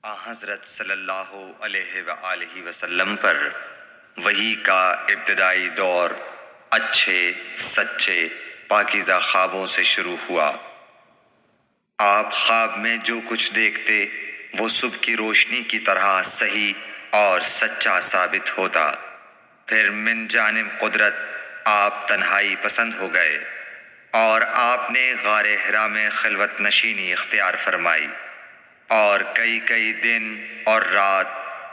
حضرت صلی اللہ علیہ وآلہ وسلم پر وحی کا ابتدائی دور اچھے سچے پاکیزہ خوابوں سے شروع ہوا۔ آپ خواب میں جو کچھ دیکھتے وہ صبح کی روشنی کی طرح صحیح اور سچا ثابت ہوتا۔ پھر من جانب قدرت آپ تنہائی پسند ہو گئے اور آپ نے غار حرا میں خلوت نشینی اختیار فرمائی اور کئی دن اور رات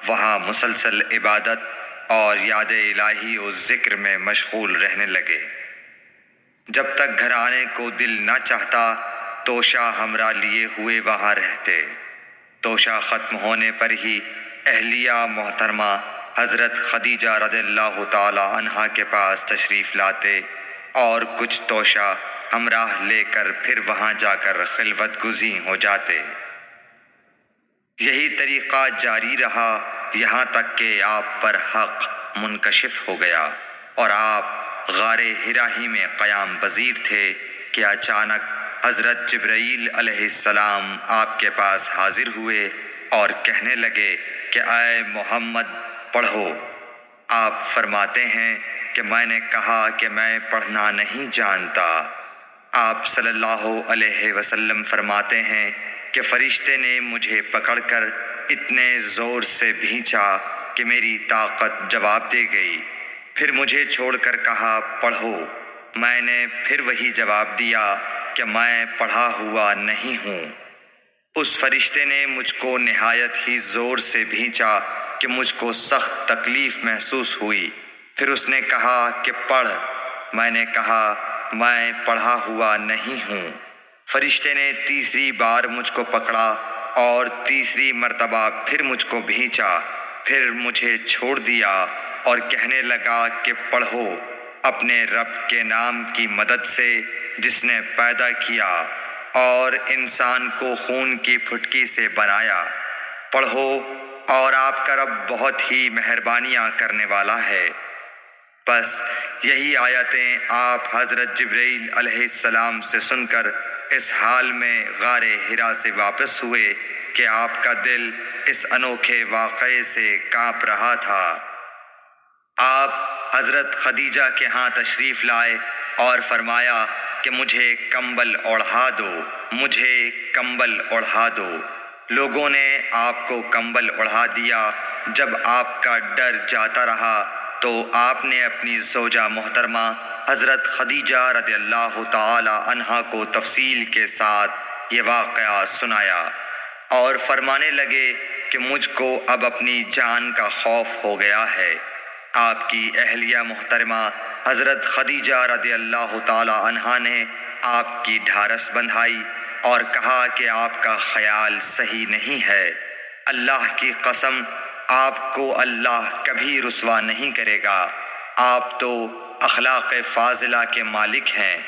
وہاں مسلسل عبادت اور یاد الہی و ذکر میں مشغول رہنے لگے۔ جب تک گھر آنے کو دل نہ چاہتا توشہ ہمراہ لیے ہوئے وہاں رہتے۔ توشہ ختم ہونے پر ہی اہلیہ محترمہ حضرت خدیجہ رضی اللہ تعالی عنہا کے پاس تشریف لاتے اور کچھ توشہ ہمراہ لے کر پھر وہاں جا کر خلوت گزین ہو جاتے۔ یہی طریقہ جاری رہا یہاں تک کہ آپ پر حق منکشف ہو گیا اور آپ غار حرا ہی میں قیام پذیر تھے کہ اچانک حضرت جبرائیل علیہ السلام آپ کے پاس حاضر ہوئے اور کہنے لگے کہ اے محمد پڑھو۔ آپ فرماتے ہیں کہ میں نے کہا کہ میں پڑھنا نہیں جانتا۔ آپ صلی اللہ علیہ وسلم فرماتے ہیں کہ فرشتے نے مجھے پکڑ کر اتنے زور سے بھینچا کہ میری طاقت جواب دے گئی۔ پھر مجھے چھوڑ کر کہا پڑھو۔ میں نے پھر وہی جواب دیا کہ میں پڑھا ہوا نہیں ہوں۔ اس فرشتے نے مجھ کو نہایت ہی زور سے بھینچا کہ مجھ کو سخت تکلیف محسوس ہوئی۔ پھر اس نے کہا کہ پڑھ۔ میں نے کہا میں پڑھا ہوا نہیں ہوں۔ فرشتے نے تیسری بار مجھ کو پکڑا اور تیسری مرتبہ پھر مجھ کو بھینچا۔ پھر مجھے چھوڑ دیا اور کہنے لگا کہ پڑھو اپنے رب کے نام کی مدد سے جس نے پیدا کیا اور انسان کو خون کی پھٹکی سے بنایا۔ پڑھو اور آپ کا رب بہت ہی مہربانیاں کرنے والا ہے۔ بس یہی آیتیں آپ حضرت جبرائیل علیہ السلام سے سن کر اس حال میں غار حرا سے واپس ہوئے کہ آپ کا دل اس انوکھے واقعے سے کانپ رہا تھا۔ آپ حضرت خدیجہ کے ہاں تشریف لائے اور فرمایا کہ مجھے کمبل اوڑھا دو، مجھے کمبل اوڑھا دو۔ لوگوں نے آپ کو کمبل اوڑھا دیا۔ جب آپ کا ڈر جاتا رہا تو آپ نے اپنی زوجہ محترمہ حضرت خدیجہ رضی اللہ تعالی عنہا کو تفصیل کے ساتھ یہ واقعہ سنایا اور فرمانے لگے کہ مجھ کو اب اپنی جان کا خوف ہو گیا ہے۔ آپ کی اہلیہ محترمہ حضرت خدیجہ رضی اللہ تعالی عنہا نے آپ کی ڈھارس بندھائی اور کہا کہ آپ کا خیال صحیح نہیں ہے۔ اللہ کی قسم آپ کو اللہ کبھی رسوا نہیں کرے گا۔ آپ تو اخلاق فاضلہ کے مالک ہیں۔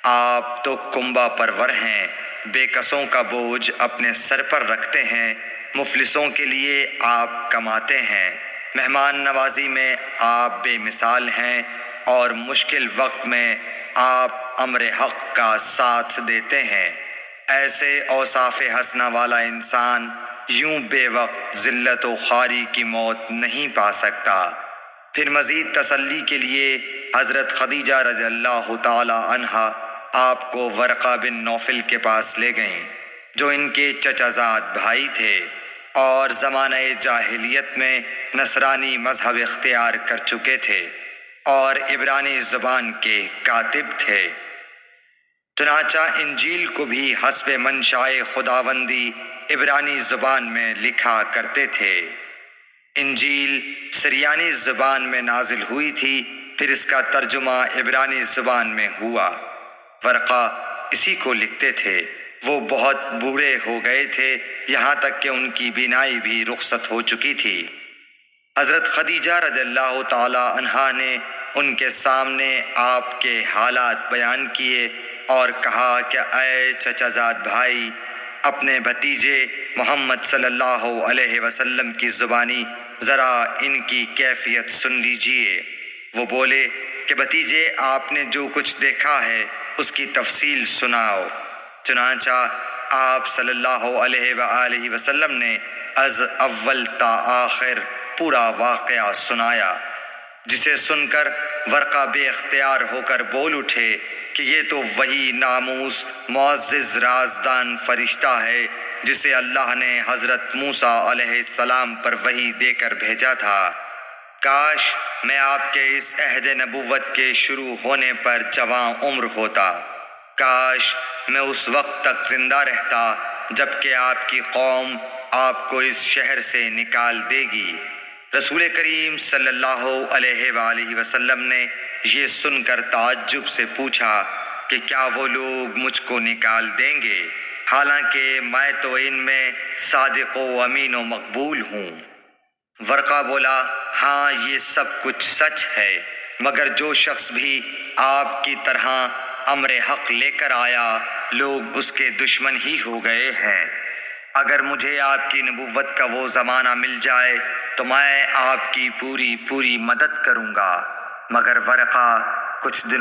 آپ تو کنبہ پرور ہیں، بے کسوں کا بوجھ اپنے سر پر رکھتے ہیں، مفلسوں کے لیے آپ کماتے ہیں، مہمان نوازی میں آپ بے مثال ہیں اور مشکل وقت میں آپ امر حق کا ساتھ دیتے ہیں۔ ایسے اوصاف حسنہ والا انسان یوں بے وقت ذلت و خواری کی موت نہیں پا سکتا۔ پھر مزید تسلی کے لیے حضرت خدیجہ رضی اللہ تعالی عنہا آپ کو ورقہ بن نوفل کے پاس لے گئیں جو ان کے چچا زاد بھائی تھے اور زمانہ جاہلیت میں نصرانی مذہب اختیار کر چکے تھے اور عبرانی زبان کے کاتب تھے۔ چنانچہ انجیل کو بھی حسب منشائے خداوندی عبرانی زبان میں لکھا کرتے تھے۔ انجیل سریانی زبان میں نازل ہوئی تھی، پھر اس کا ترجمہ عبرانی زبان میں ہوا۔ ورقہ اسی کو لکھتے تھے۔ وہ بہت بوڑھے ہو گئے تھے، یہاں تک کہ ان کی بینائی بھی رخصت ہو چکی تھی۔ حضرت خدیجہ رضی اللہ تعالی عنہا نے ان کے سامنے آپ کے حالات بیان کیے اور کہا کہ اے چچا زاد بھائی، اپنے بھتیجے محمد صلی اللہ علیہ وسلم کی زبانی ذرا ان کی کیفیت سن لیجئے۔ وہ بولے کہ بھتیجے آپ نے جو کچھ دیکھا ہے اس کی تفصیل سناؤ۔ چنانچہ آپ صلی اللہ علیہ وآلہ وسلم نے از اول تا آخر پورا واقعہ سنایا، جسے سن کر ورقہ بے اختیار ہو کر بول اٹھے کہ یہ تو وہی ناموس معزز رازدان فرشتہ ہے جسے اللہ نے حضرت موسیٰ علیہ السلام پر وحی دے کر بھیجا تھا۔ کاش میں آپ کے اس عہد نبوت کے شروع ہونے پر جوان عمر ہوتا، کاش میں اس وقت تک زندہ رہتا جب کہ آپ کی قوم آپ کو اس شہر سے نکال دے گی۔ رسول کریم صلی اللہ علیہ وآلہ وسلم نے یہ سن کر تعجب سے پوچھا کہ کیا وہ لوگ مجھ کو نکال دیں گے، حالانکہ میں تو ان میں صادق و امین و مقبول ہوں؟ ورقہ بولا، ہاں یہ سب کچھ سچ ہے، مگر جو شخص بھی آپ کی طرح امر حق لے کر آیا لوگ اس کے دشمن ہی ہو گئے ہیں۔ اگر مجھے آپ کی نبوت کا وہ زمانہ مل جائے تو میں آپ کی پوری مدد کروں گا۔ مگر ورقہ کچھ دنوں